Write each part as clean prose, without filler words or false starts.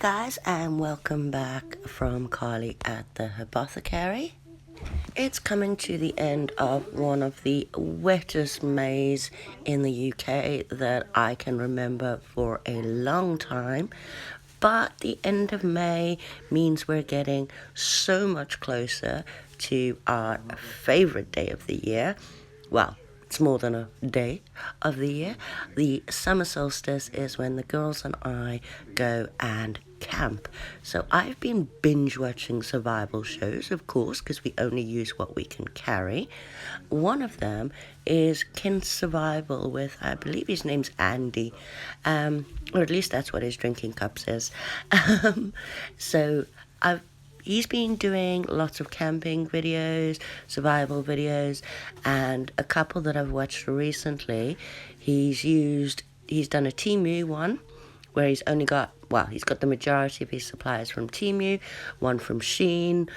guys, and welcome back from Carly at the Apothecary. It's coming to the end of one of the wettest Mays in the UK that I can remember for a long time. But the end of May means we're getting so much closer to our favourite day of the year. Well, it's more than a day of the year. The summer solstice is when the girls and I go and camp. So I've been binge watching survival shows, of course, because we only use what we can carry. One of them is Kin Survival with, I believe his name's Andy, or at least that's what his drinking cup says. So he's been doing lots of camping videos, survival videos, and a couple that I've watched recently, he's done a Temu one, where he's got the majority of his supplies from Temu, one from Shein,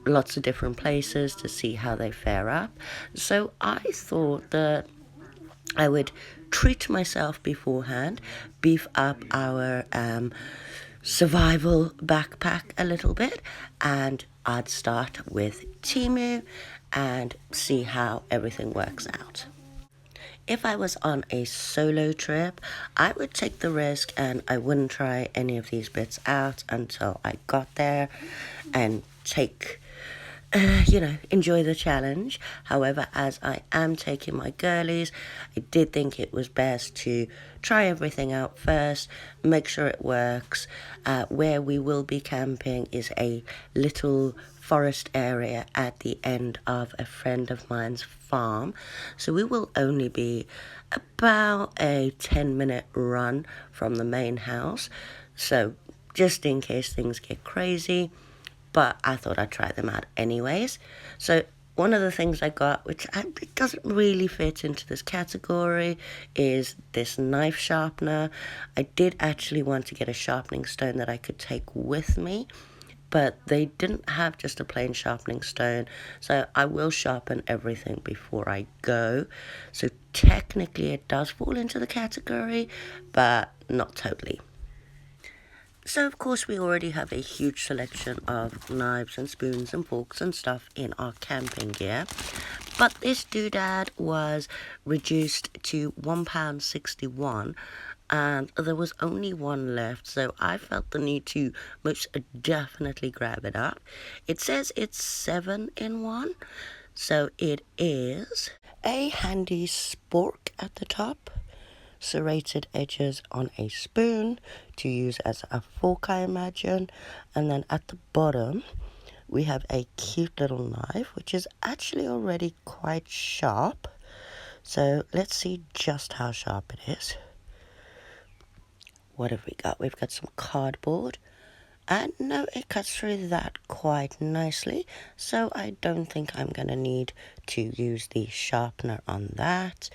lots of different places to see how they fare up. So I thought that I would treat myself beforehand, beef up our survival backpack a little bit, and I'd start with Temu and see how everything works out. If I was on a solo trip, I would take the risk and I wouldn't try any of these bits out until I got there and enjoy the challenge. However, as I am taking my girlies, I did think it was best to try everything out first, make sure it works. Where we will be camping is a little forest area at the end of a friend of mine's farm. So we will only be about a 10-minute run from the main house. So just in case things get crazy, but I thought I'd try them out anyways. So one of the things I got, which it doesn't really fit into this category, is this knife sharpener. I did actually want to get a sharpening stone that I could take with me, but they didn't have just a plain sharpening stone, so I will sharpen everything before I go. So technically it does fall into the category, but not totally. So of course we already have a huge selection of knives and spoons and forks and stuff in our camping gear, but this doodad was reduced to £1.61, and there was only one left, so I felt the need to most definitely grab it up. It says it's 7 in 1, so it is a handy spork at the top, serrated edges on a spoon to use as a fork, I imagine, and then at the bottom we have a cute little knife which is actually already quite sharp. So let's see just how sharp it is. What have we got? We've got some cardboard, and no, it cuts through that quite nicely, so I don't think I'm going to need to use the sharpener on that.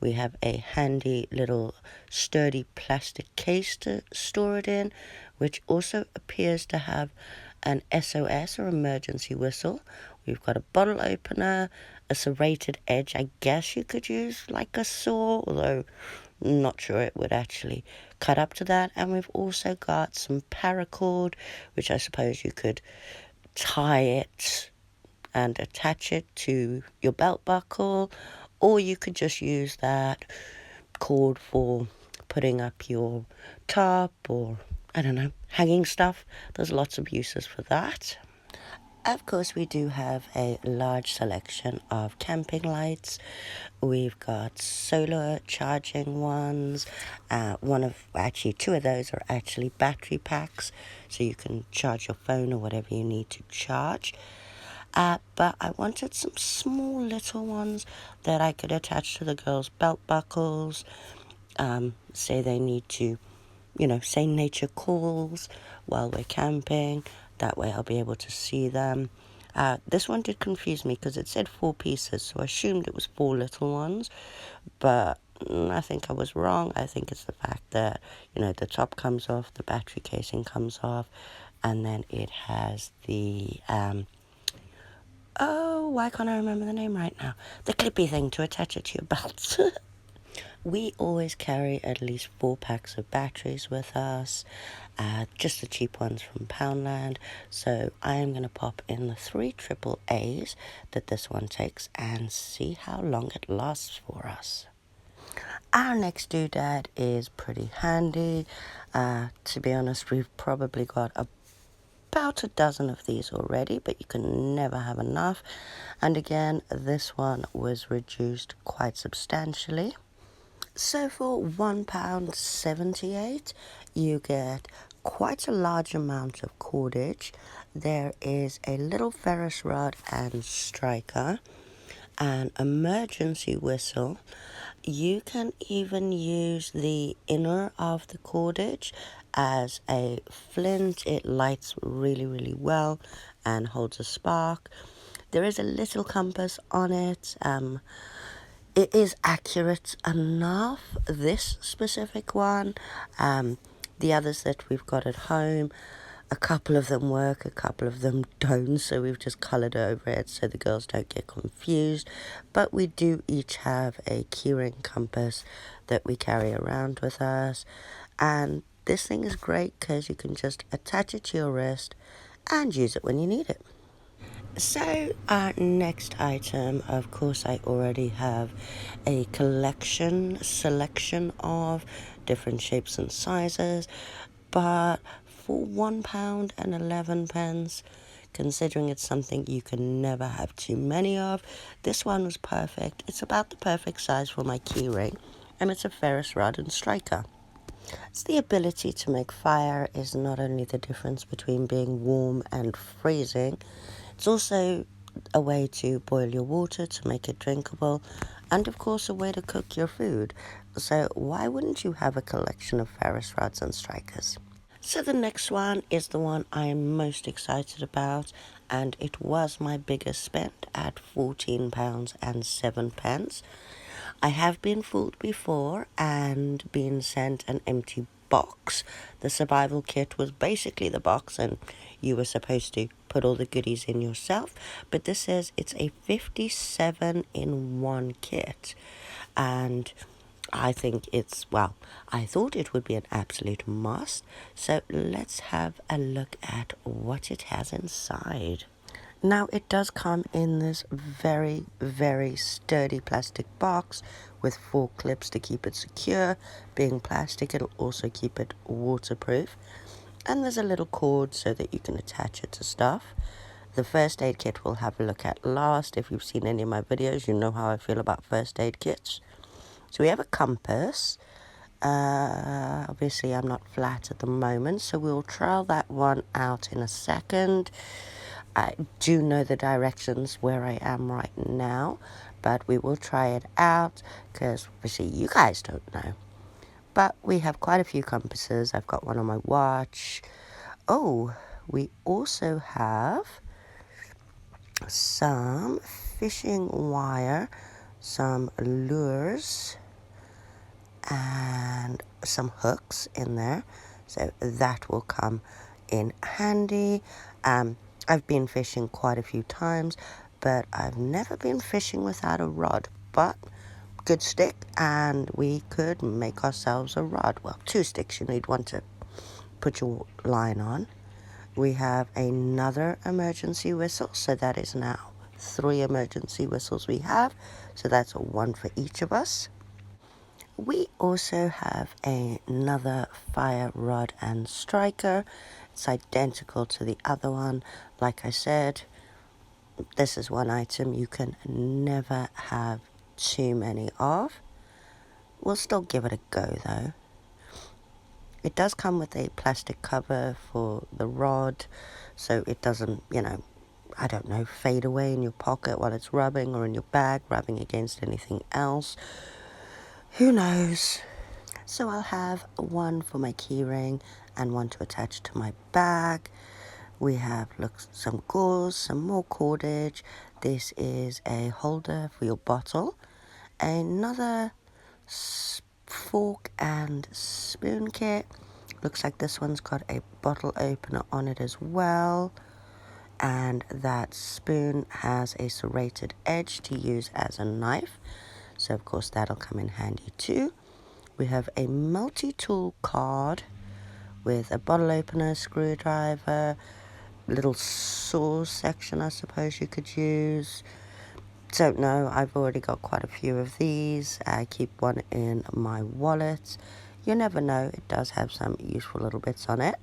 We have a handy little sturdy plastic case to store it in, which also appears to have an SOS or emergency whistle. We've got a bottle opener, a serrated edge. I guess you could use like a saw, although I'm not sure it would actually cut up to that. And we've also got some paracord, which I suppose you could tie it and attach it to your belt buckle, or you could just use that cord for putting up your top, or I don't know, hanging stuff. There's lots of uses for that. Of course, we do have a large selection of camping lights. We've got solar charging ones. Two of those are actually battery packs, so you can charge your phone or whatever you need to charge. But I wanted some small little ones that I could attach to the girls' belt buckles. Say they need to, say nature calls while we're camping. That way I'll be able to see them. This one did confuse me because it said 4 pieces, so I assumed it was 4 little ones, but I think I was wrong. I think it's the fact that, the top comes off, the battery casing comes off, and then it has the, why can't I remember the name right now? The clippy thing to attach it to your belt. We always carry at least 4 packs of batteries with us, just the cheap ones from Poundland. So I am going to pop in the 3 AAAs that this one takes and see how long it lasts for us. Our next doodad is pretty handy. To be honest, we've probably got about a dozen of these already, but you can never have enough. And again, this one was reduced quite substantially. So for £1.78, you get quite a large amount of cordage. There is a little ferris rod and striker, an emergency whistle. You can even use the inner of the cordage as a flint. It lights really, really well and holds a spark. There is a little compass on it. It is accurate enough, this specific one. The others that we've got at home, a couple of them work, a couple of them don't, so we've just coloured over it so the girls don't get confused. But we do each have a keyring compass that we carry around with us, and this thing is great because you can just attach it to your wrist and use it when you need it. So our next item, of course, I already have a selection of different shapes and sizes, but for £1.11, considering it's something you can never have too many of, this one was perfect. It's about the perfect size for my keyring, and it's a ferris rod and striker. It's the ability to make fire is not only the difference between being warm and freezing, it's also a way to boil your water to make it drinkable, and of course a way to cook your food. So why wouldn't you have a collection of ferris rods and strikers? So the next one is the one I'm most excited about, and it was my biggest spend at £14.07. I have been fooled before and been sent an empty box. The survival kit was basically the box, and you were supposed to put all the goodies in yourself, but this says it's a 57 in 1 kit, and I think I thought it would be an absolute must. So let's have a look at what it has inside. Now, it does come in this very, very sturdy plastic box with 4 clips to keep it secure. Being plastic, it'll also keep it waterproof. And there's a little cord so that you can attach it to stuff. The first aid kit we'll have a look at last. If you've seen any of my videos, you know how I feel about first aid kits. So we have a compass. Obviously, I'm not flat at the moment, so we'll trial that one out in a second. I do know the directions where I am right now, but we will try it out because obviously you guys don't know. But we have quite a few compasses. I've got one on my watch. Oh, we also have some fishing wire, some lures, and some hooks in there. So that will come in handy. I've been fishing quite a few times, but I've never been fishing without a rod. But good stick, and we could make ourselves a rod. Well, 2 sticks. You need one to put your line on. We have another emergency whistle, so that is now 3 emergency whistles we have. So that's 1 for each of us. We also have another fire rod and striker. It's identical to the other one. Like I said, this is one item you can never have too many of. We'll still give it a go though. It does come with a plastic cover for the rod, so it doesn't, fade away in your pocket while it's rubbing, or in your bag, rubbing against anything else. Who knows? So I'll have 1 for my keyring and 1 to attach to my bag. We have some gauze, some more cordage. This is a holder for your bottle. Another fork and spoon kit. Looks like this one's got a bottle opener on it as well. And that spoon has a serrated edge to use as a knife. so of course that'll come in handy too. We have a multi-tool card with a bottle opener, screwdriver, little saw section I suppose you could use. Don't know, I've already got quite a few of these. I keep one in my wallet. You never know, it does have some useful little bits on it.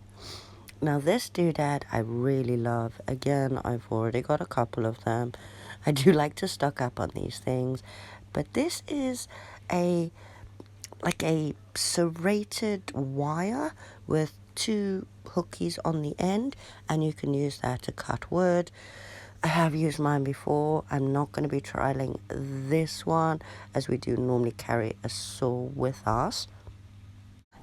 Now this doodad I really love. Again, I've already got a couple of them. I do like to stock up on these things, but this is like a serrated wire with two hookies on the end, and you can use that to cut wood. I have used mine before. I'm not going to be trialing this one, as we do normally carry a saw with us.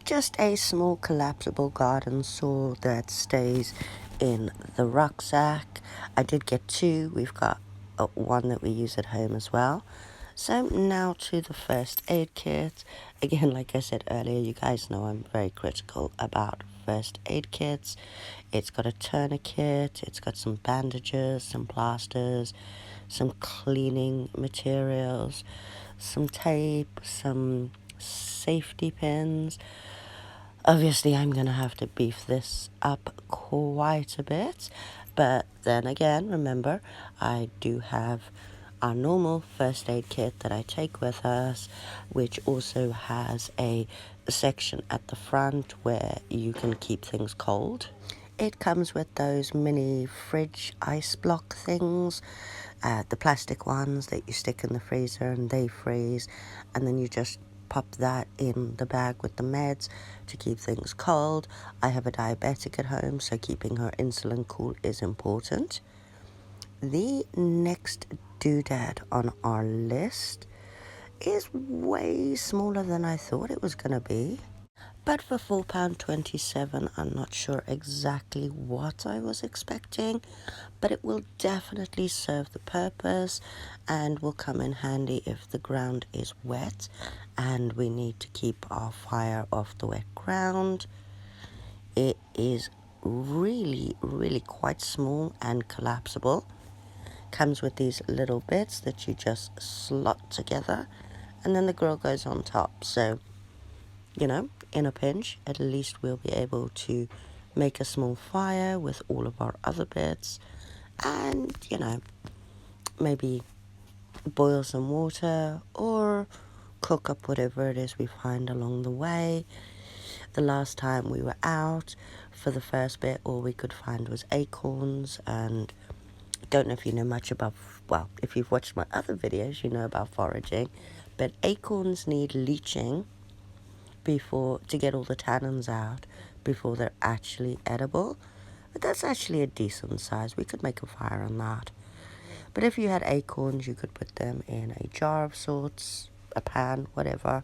Just a small collapsible garden saw that stays in the rucksack. I did get two. We've got one that we use at home as well. So now to the first aid kit. Again, like I said earlier, you guys know I'm very critical about first aid kits. It's got a tourniquet, it's got some bandages, some plasters, some cleaning materials, some tape, some safety pins. Obviously, I'm going to have to beef this up quite a bit. But then again, remember, I do have our normal first aid kit that I take with us, which also has a section at the front where you can keep things cold. It comes with those mini fridge ice block things, the plastic ones that you stick in the freezer and they freeze, and then you just pop that in the bag with the meds to keep things cold. I have a diabetic at home, so keeping her insulin cool is important. The next doodad on our list is way smaller than I thought it was going to be. But for £4.27, I'm not sure exactly what I was expecting, but it will definitely serve the purpose and will come in handy if the ground is wet and we need to keep our fire off the wet ground. It is really, really quite small and collapsible. Comes with these little bits that you just slot together, and then the grill goes on top. So, you know, in a pinch, at least we'll be able to make a small fire with all of our other bits and, you know, maybe boil some water or cook up whatever it is we find along the way. The last time we were out for the first bit, all we could find was acorns, and I don't know if you know much about, well, if you've watched my other videos, you know about foraging, but acorns need leaching to get all the tannins out before they're actually edible. But that's actually a decent size. We could make a fire on that. But if you had acorns, you could put them in a jar of sorts, a pan, whatever.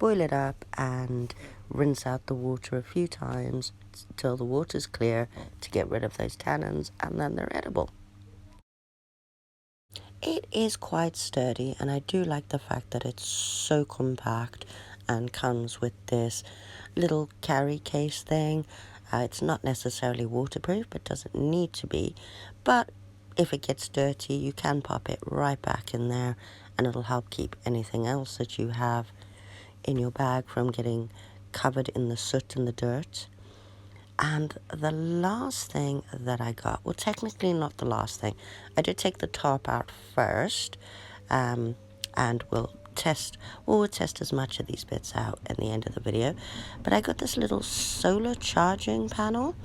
Boil it up and rinse out the water a few times till the water's clear to get rid of those tannins, and then they're edible. It is quite sturdy, and I do like the fact that it's so compact and comes with this little carry case thing. It's not necessarily waterproof, but doesn't need to be. But if it gets dirty, you can pop it right back in there, and it'll help keep anything else that you have in your bag from getting covered in the soot and the dirt. And the last thing that I got, well, technically not the last thing. I did take the top out first, and we'll test as much of these bits out at the end of the video. But I got this little solar charging panel.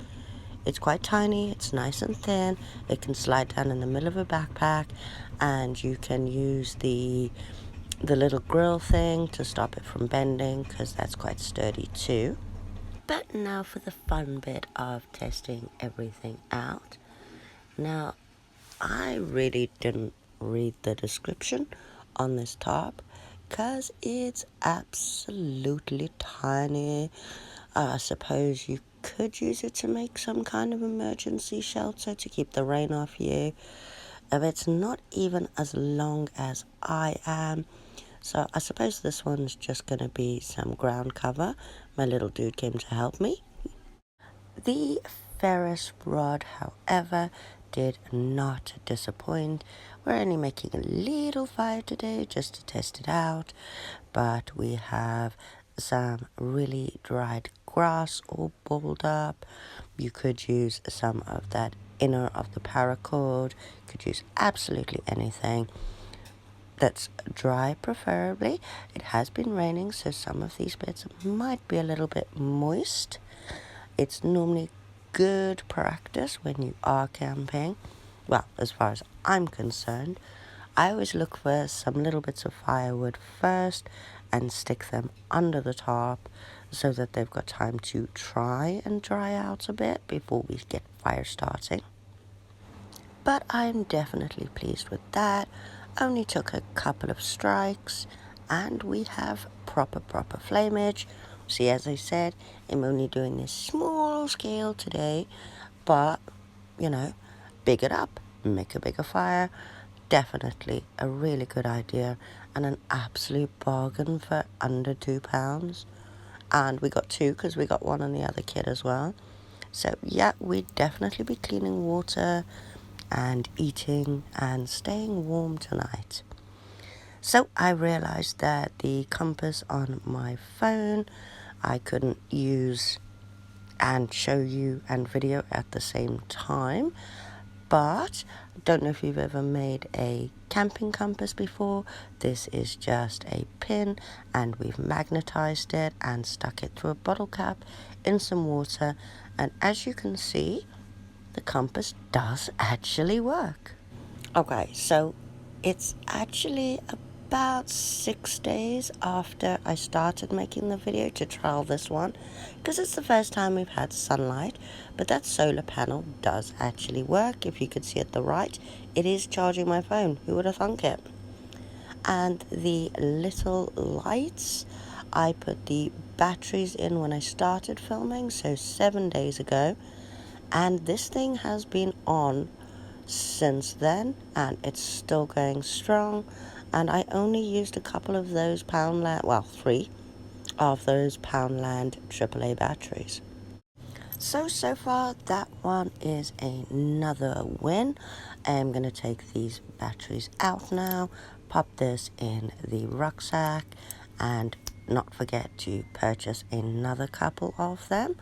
It's quite tiny, it's nice and thin. It can slide down in the middle of a backpack, and you can use the little grill thing to stop it from bending, because that's quite sturdy too. But now for the fun bit of testing everything out. Now, I really didn't read the description on this top because it's absolutely tiny. I suppose you could use it to make some kind of emergency shelter to keep the rain off you. It's not even as long as I am. So I suppose this one's just going to be some ground cover. My little dude came to help me. The Ferris rod, however, did not disappoint. We're only making a little fire today just to test it out, but we have some really dried grass all balled up. You could use some of that inner of the paracord. You could use absolutely anything that's dry, preferably. It has been raining, so some of these bits might be a little bit moist. It's normally good practice when you are camping. Well, as far as I'm concerned, I always look for some little bits of firewood first and stick them under the top so that they've got time to try and dry out a bit before we get fire starting. But I'm definitely pleased with that. Only took a couple of strikes and we have proper flamage. See, as I said, I'm only doing this small scale today, but, you know, big it up, make a bigger fire. Definitely a really good idea and an absolute bargain for under £2. And we got two because we got one on the other kid as well. So yeah, we'd definitely be cleaning water and eating and staying warm tonight. So I realized that the compass on my phone I couldn't use and show you and video at the same time. But I don't know if you've ever made a camping compass before. This is just a pin and we've magnetized it and stuck it through a bottle cap in some water. And as you can see, the compass does actually work. Okay, so it's actually about 6 days after I started making the video to trial this one, because it's the first time we've had sunlight, but that solar panel does actually work. If you could see at the right, it is charging my phone. Who would have thunk it? And the little lights, I put the batteries in when I started filming, so 7 days ago, and this thing has been on since then and it's still going strong. And I only used a couple of those Poundland, well, 3 of those Poundland AAA batteries. So far that one is another win. I'm going to take these batteries out now, pop this in the rucksack, and not forget to purchase another couple of them.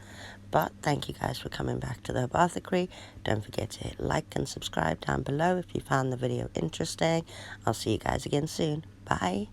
But thank you guys for coming back to the apothecary. Don't forget to hit like and subscribe down below if you found the video interesting. I'll see you guys again soon. Bye.